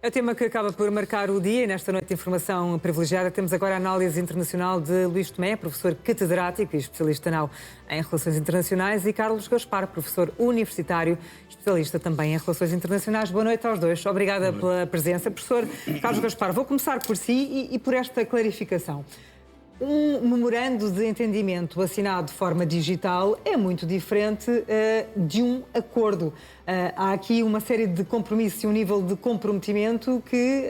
É o tema que acaba por marcar o dia e nesta noite de informação privilegiada temos agora a análise internacional de Luís Tomé, professor catedrático e especialista em Relações Internacionais, e Carlos Gaspar, professor universitário, especialista também em Relações Internacionais. Boa noite aos dois. Obrigada pela presença. Professor Carlos Gaspar, vou começar por si e por esta clarificação. Um memorando de entendimento assinado de forma digital é muito diferente de um acordo. Há aqui uma série de compromissos e um nível de comprometimento que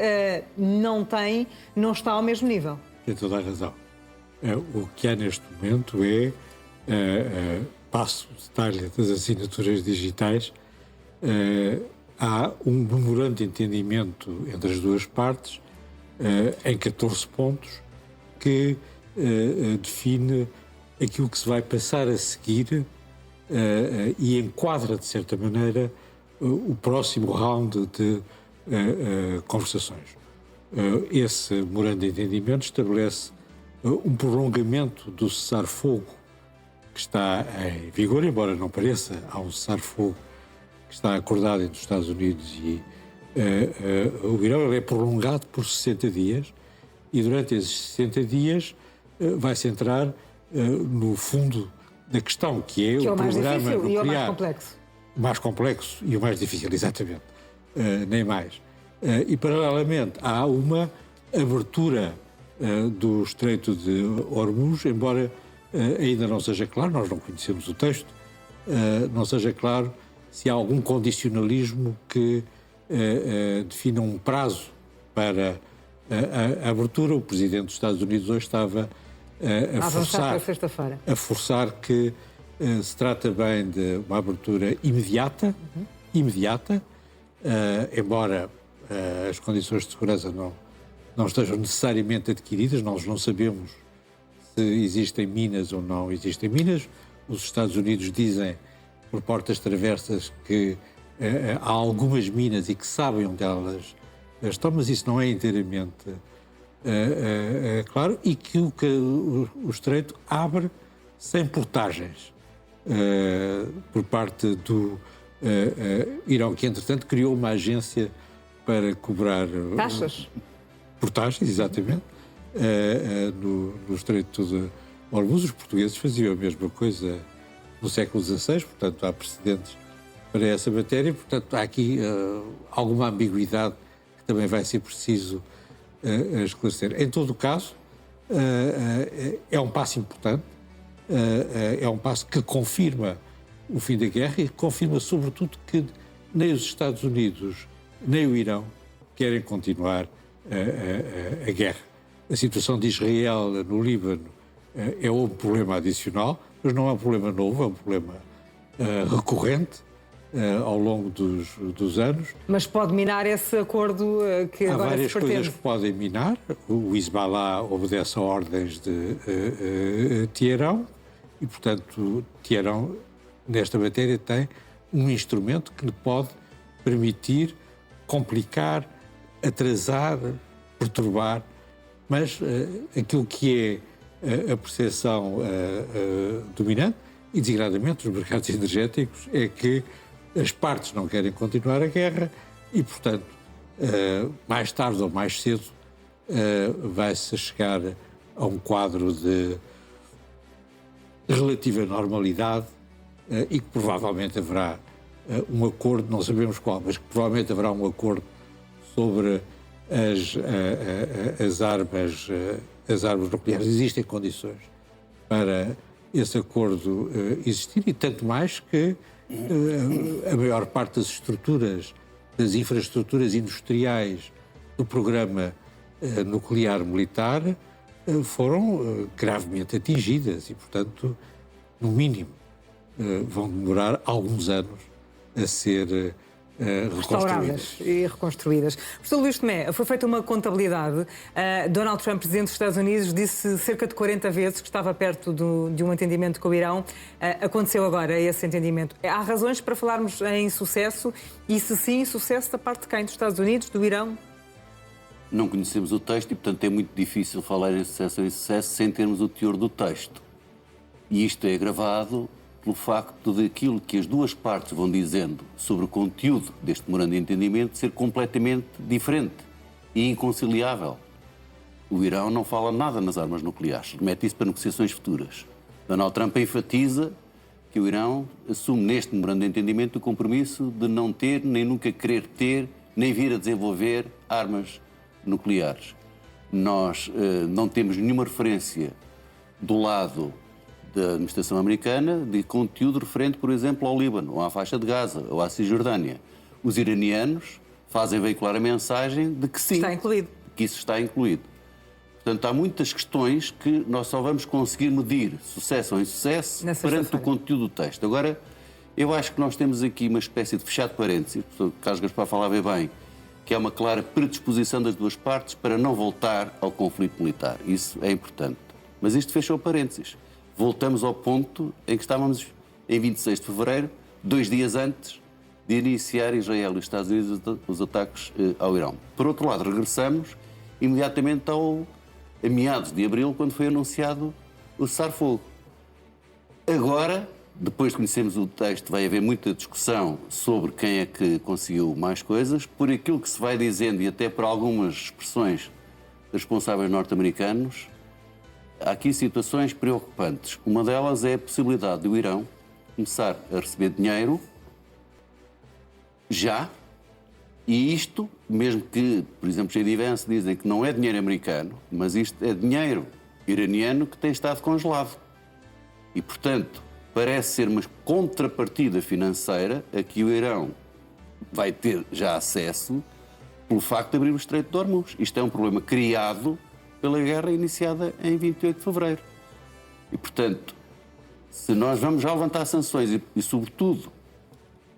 não está ao mesmo nível. Tem toda a razão. O que há neste momento é, passo o detalhe das assinaturas digitais, há um memorando de entendimento entre as duas partes, em 14 pontos, que define aquilo que se vai passar a seguir e enquadra, de certa maneira, o próximo round de conversações. Esse memorando de entendimento estabelece um prolongamento do cessar-fogo que está em vigor, embora não pareça, há um cessar-fogo que está acordado entre os Estados Unidos e o Irão. Ele é prolongado por 60 dias e durante esses 60 dias vai-se entrar no fundo da questão, que é o programa nuclear. E o mais complexo. O mais complexo e o mais difícil, exatamente. Nem mais. E, paralelamente, há uma abertura do Estreito de Hormuz, embora ainda não seja claro, nós não conhecemos o texto, não seja claro se há algum condicionalismo que defina um prazo para a abertura. O Presidente dos Estados Unidos hoje estava a forçar que se trata bem de uma abertura imediata, embora as condições de segurança não estejam necessariamente adquiridas. Nós não sabemos se existem minas ou não existem minas. Os Estados Unidos dizem, por portas travessas, que há algumas minas e que sabem onde elas estão, mas isso não é inteiramente claro, e que o Estreito abre sem portagens por parte do Irão, que entretanto criou uma agência para cobrar taxas. Portagens, exatamente, no Estreito de Hormuz. Os portugueses faziam a mesma coisa no século XVI, portanto há precedentes para essa matéria. Portanto há aqui alguma ambiguidade que também vai ser preciso esclarecer. Em todo o caso, é um passo importante, é um passo que confirma o fim da guerra e confirma, sobretudo, que nem os Estados Unidos nem o Irão querem continuar a guerra. A situação de Israel no Líbano é um problema adicional, mas não é um problema novo, é um problema recorrente ao longo dos anos. Mas pode minar esse acordo que agora se pretende? Há várias coisas que podem minar. O Hezbollah obedece a ordens de Teherão e, portanto, Teherão, nesta matéria, tem um instrumento que lhe pode permitir complicar, atrasar, perturbar, mas aquilo que é a percepção dominante, e designadamente os mercados energéticos, é que as partes não querem continuar a guerra e, portanto, mais tarde ou mais cedo vai-se chegar a um quadro de relativa normalidade e que provavelmente haverá um acordo, não sabemos qual, mas que provavelmente haverá um acordo sobre as armas nucleares. Existem condições para esse acordo existir, e tanto mais que a maior parte das estruturas, das infraestruturas industriais do programa nuclear militar foram gravemente atingidas e, portanto, no mínimo, vão demorar alguns anos a ser restauradas e reconstruídas. Professor Luís Tomé, foi feita uma contabilidade. Donald Trump, presidente dos Estados Unidos, disse cerca de 40 vezes que estava perto de um entendimento com o Irão. Aconteceu agora esse entendimento. Há razões para falarmos em sucesso? E se sim, sucesso da parte de quem? Dos Estados Unidos, do Irão? Não conhecemos o texto e, portanto, é muito difícil falar em sucesso sem termos o teor do texto. E isto é agravado pelo facto de aquilo que as duas partes vão dizendo sobre o conteúdo deste memorando de entendimento ser completamente diferente e inconciliável. O Irão não fala nada nas armas nucleares, remete isso para negociações futuras. Donald Trump enfatiza que o Irão assume neste memorando de entendimento o compromisso de não ter, nem nunca querer ter, nem vir a desenvolver armas nucleares. Nós não temos nenhuma referência do lado da administração americana de conteúdo referente, por exemplo, ao Líbano, ou à faixa de Gaza, ou à Cisjordânia. Os iranianos fazem veicular a mensagem de que sim, está incluído. Que isso está incluído. Portanto, há muitas questões que nós só vamos conseguir medir sucesso ou insucesso perante o conteúdo do texto. Agora, eu acho que nós temos aqui uma espécie de fechado parênteses, o professor Carlos Gaspar falava bem, que é uma clara predisposição das duas partes para não voltar ao conflito militar. Isso é importante. Mas isto fechou parênteses. Voltamos ao ponto em que estávamos em 26 de fevereiro, 2 dias antes de iniciar Israel e os Estados Unidos os ataques ao Irão. Por outro lado, regressamos imediatamente a meados de abril, quando foi anunciado o cessar-fogo. Agora, depois de conhecermos o texto, vai haver muita discussão sobre quem é que conseguiu mais coisas. Por aquilo que se vai dizendo e até por algumas expressões dos responsáveis norte-americanos, há aqui situações preocupantes. Uma delas é a possibilidade do Irão começar a receber dinheiro já, e isto, mesmo que, por exemplo, J.D. Vance dizem que não é dinheiro americano, mas isto é dinheiro iraniano que tem estado congelado. E, portanto, parece ser uma contrapartida financeira a que o Irão vai ter já acesso pelo facto de abrir o Estreito de Hormuz. Isto é um problema criado pela guerra iniciada em 28 de fevereiro. E, portanto, se nós vamos já levantar sanções e sobretudo,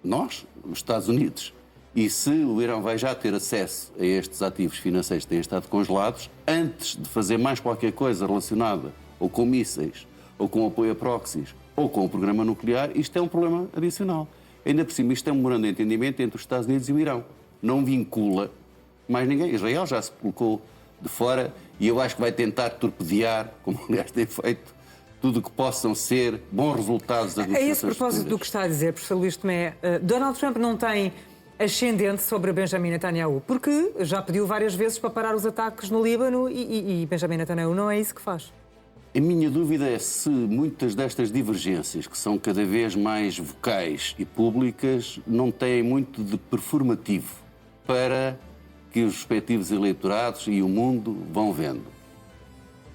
nós, os Estados Unidos, e se o Irão vai já ter acesso a estes ativos financeiros que têm estado congelados, antes de fazer mais qualquer coisa relacionada ou com mísseis, ou com apoio a proxies, ou com o programa nuclear, isto é um problema adicional. Ainda por cima, isto é um memorando de entendimento entre os Estados Unidos e o Irão. Não vincula mais ninguém. Israel já se colocou de fora e eu acho que vai tentar torpedear, como aliás tem feito, tudo o que possam ser bons resultados das negociações. A esse propósito do que está a dizer, professor Luís Tomé, Donald Trump não tem ascendente sobre Benjamin Netanyahu, porque já pediu várias vezes para parar os ataques no Líbano e Benjamin Netanyahu não é isso que faz. A minha dúvida é se muitas destas divergências, que são cada vez mais vocais e públicas, não têm muito de performativo para que os respectivos eleitorados e o mundo vão vendo.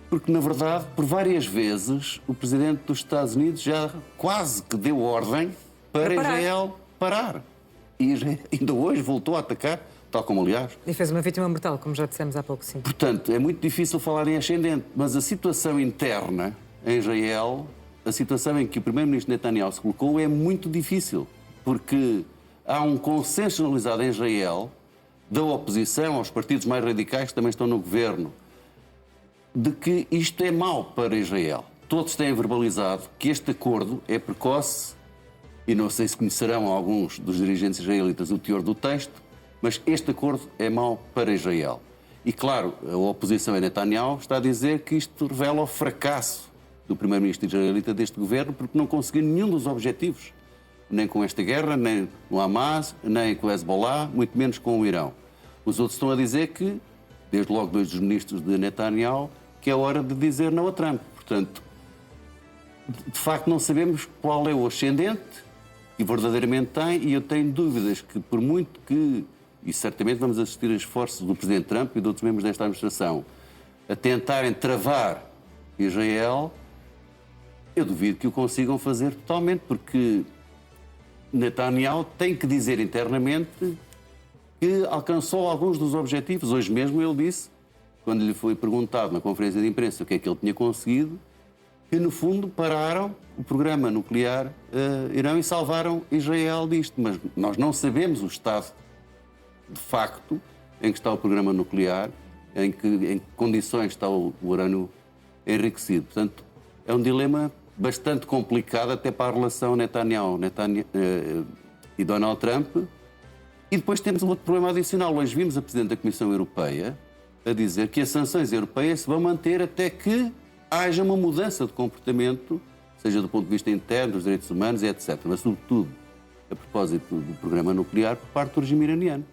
Porque, na verdade, por várias vezes, o presidente dos Estados Unidos já quase que deu ordem para Israel parar. E ainda hoje voltou a atacar, tal como aliás. E fez uma vítima mortal, como já dissemos há pouco, sim. Portanto, é muito difícil falar em ascendente, mas a situação interna em Israel, a situação em que o primeiro-ministro Netanyahu se colocou é muito difícil, porque há um consenso generalizado em Israel da oposição aos partidos mais radicais que também estão no governo, de que isto é mau para Israel. Todos têm verbalizado que este acordo é precoce, e não sei se conhecerão alguns dos dirigentes israelitas o teor do texto, mas este acordo é mau para Israel. E, claro, a oposição a Netanyahu está a dizer que isto revela o fracasso do primeiro-ministro israelita deste governo, porque não conseguiu nenhum dos objetivos, nem com esta guerra, nem com o Hamas, nem com o Hezbollah, muito menos com o Irão. Os outros estão a dizer que, desde logo dois dos ministros de Netanyahu, que é hora de dizer não a Trump. Portanto, de facto não sabemos qual é o ascendente que verdadeiramente tem, e eu tenho dúvidas que, por muito que, e certamente vamos assistir a esforços do presidente Trump e de outros membros desta administração a tentarem travar Israel, eu duvido que o consigam fazer totalmente, porque Netanyahu tem que dizer internamente que alcançou alguns dos objetivos. Hoje mesmo ele disse, quando lhe foi perguntado na conferência de imprensa o que é que ele tinha conseguido, que no fundo pararam o programa nuclear Irão e salvaram Israel disto. Mas nós não sabemos o estado de facto em que está o programa nuclear, em que condições está o urânio enriquecido. Portanto, é um dilema bastante complicado até para a relação Netanyahu e Donald Trump. E depois temos um outro problema adicional. Hoje vimos a Presidente da Comissão Europeia a dizer que as sanções europeias se vão manter até que haja uma mudança de comportamento seja do ponto de vista interno, dos direitos humanos, etc. Mas, sobretudo, a propósito do programa nuclear, por parte do regime iraniano.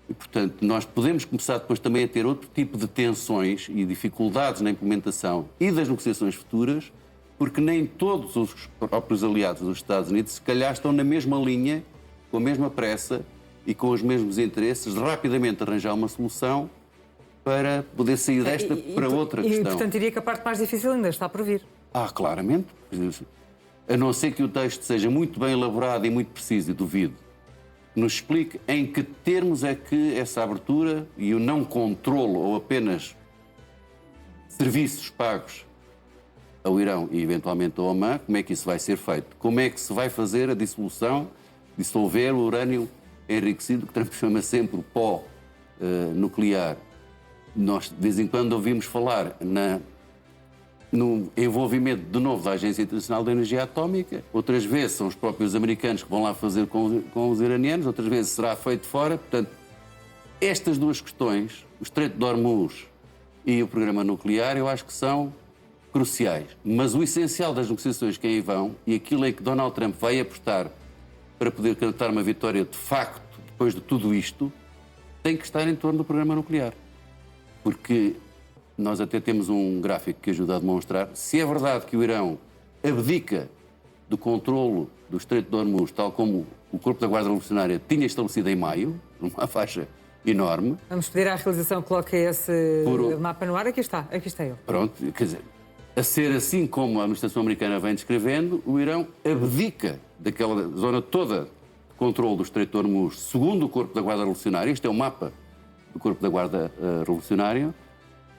E, portanto, nós podemos começar depois também a ter outro tipo de tensões e dificuldades na implementação e das negociações futuras, porque nem todos os próprios aliados dos Estados Unidos, se calhar, estão na mesma linha, com a mesma pressa e com os mesmos interesses de rapidamente arranjar uma solução para poder sair desta para outra questão. E, portanto, diria que a parte mais difícil ainda está por vir. Claramente. A não ser que o texto seja muito bem elaborado e muito preciso, e duvido, nos explique em que termos é que essa abertura e o não controlo ou apenas serviços pagos ao Irão e eventualmente ao Omã, como é que isso vai ser feito? Como é que se vai fazer a dissolução, dissolver o urânio enriquecido, que Trump chama sempre o pó nuclear? Nós de vez em quando ouvimos falar no envolvimento de novo da Agência Internacional de Energia Atómica, outras vezes são os próprios americanos que vão lá fazer com os iranianos, outras vezes será feito fora. Portanto, estas duas questões, o Estreito de Hormuz e o programa nuclear, eu acho que são cruciais. Mas o essencial das negociações que aí vão, e aquilo em que Donald Trump vai apostar para poder cantar uma vitória de facto, depois de tudo isto, tem que estar em torno do programa nuclear. Porque nós até temos um gráfico que ajuda a demonstrar, se é verdade que o Irão abdica do controlo do Estreito de Hormuz, tal como o Corpo da Guarda Revolucionária tinha estabelecido em maio, numa faixa enorme. Vamos pedir à realização que coloque esse mapa no ar. Aqui está ele. Pronto, quer dizer, a ser assim como a administração americana vem descrevendo, o Irão abdica daquela zona toda de controle do Estreito de Hormuz, segundo o Corpo da Guarda Revolucionária. Este é o mapa do Corpo da Guarda Revolucionária.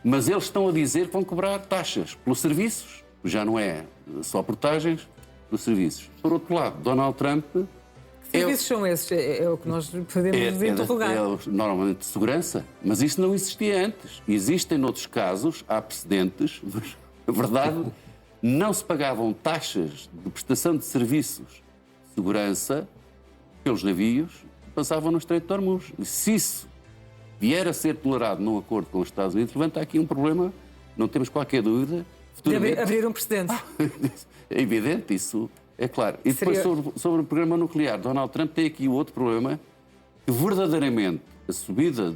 Mas eles estão a dizer que vão cobrar taxas pelos serviços, já não é só portagens, pelos serviços. Por outro lado, Donald Trump... Que serviços são esses? É o que nós podemos interrogar. Normalmente de segurança, mas isso não existia antes. Existem noutros casos, há precedentes, mas, na verdade, não se pagavam taxas de prestação de serviços de segurança pelos navios que passavam no Estreito de Hormuz. E se isso vier a ser tolerado num acordo com os Estados Unidos, levanta aqui um problema, não temos qualquer dúvida. De abrir um precedente. É evidente, isso é claro. E depois, sobre o programa nuclear, Donald Trump tem aqui outro problema, que verdadeiramente a subida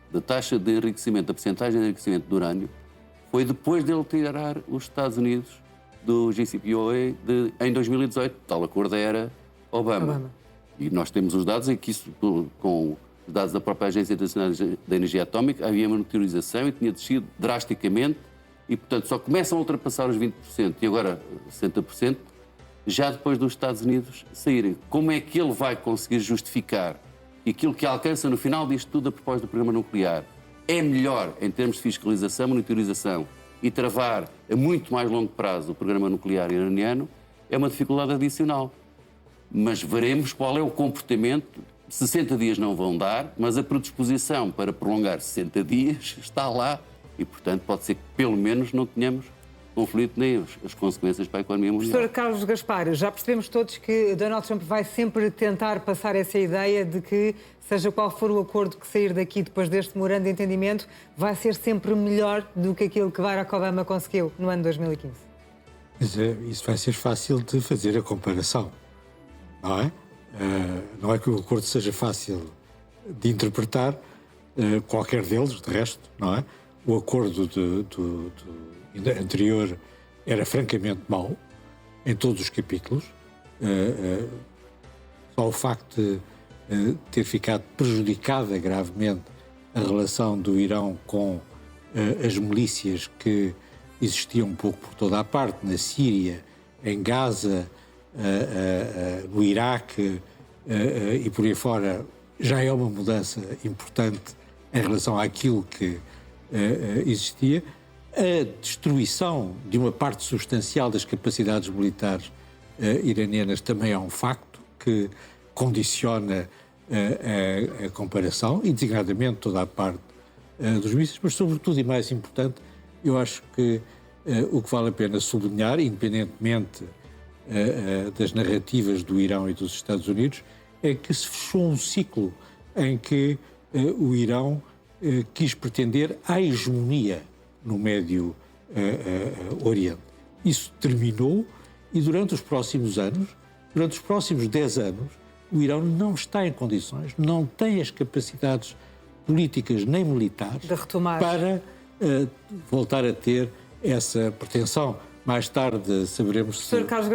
da taxa de enriquecimento, da percentagem de enriquecimento do urânio, foi depois dele tirar os Estados Unidos do JCPOA em 2018. Tal acordo era Obama. E nós temos os dados em que isso, com os dados da própria Agência Internacional da Energia Atómica, havia uma monitorização e tinha descido drasticamente e, portanto, só começam a ultrapassar os 20% e agora 60%, já depois dos Estados Unidos saírem. Como é que ele vai conseguir justificar que aquilo que alcança no final disto tudo a propósito do programa nuclear é melhor em termos de fiscalização, monitorização e travar a muito mais longo prazo o programa nuclear iraniano? É uma dificuldade adicional. Mas veremos qual é o comportamento. 60 dias não vão dar, mas a predisposição para prolongar 60 dias está lá e, portanto, pode ser que pelo menos não tenhamos conflito nem as consequências para a economia mundial. Professor Carlos Gaspar, já percebemos todos que Donald Trump vai sempre tentar passar essa ideia de que, seja qual for o acordo que sair daqui depois deste memorando de entendimento, vai ser sempre melhor do que aquilo que Barack Obama conseguiu no ano 2015. Mas isso vai ser fácil de fazer a comparação, não é? Não é que o acordo seja fácil de interpretar, qualquer deles, de resto, não é? O acordo anterior era francamente mau, em todos os capítulos. Só o facto de ter ficado prejudicada gravemente a relação do Irão com as milícias que existiam um pouco por toda a parte, na Síria, em Gaza, no Iraque e por aí fora, já é uma mudança importante em relação àquilo que existia. A destruição de uma parte substancial das capacidades militares iranianas também é um facto que condiciona a comparação e, designadamente, toda a parte dos mísseis, mas, sobretudo e mais importante, eu acho que o que vale a pena sublinhar, independentemente das narrativas do Irão e dos Estados Unidos, é que se fechou um ciclo em que o Irão quis pretender a hegemonia no Médio Oriente. Isso terminou e durante os próximos anos, durante os próximos 10 anos, o Irão não está em condições, não tem as capacidades políticas nem militares de retomar, para voltar a ter essa pretensão. Mais tarde saberemos se... Sr. Carlos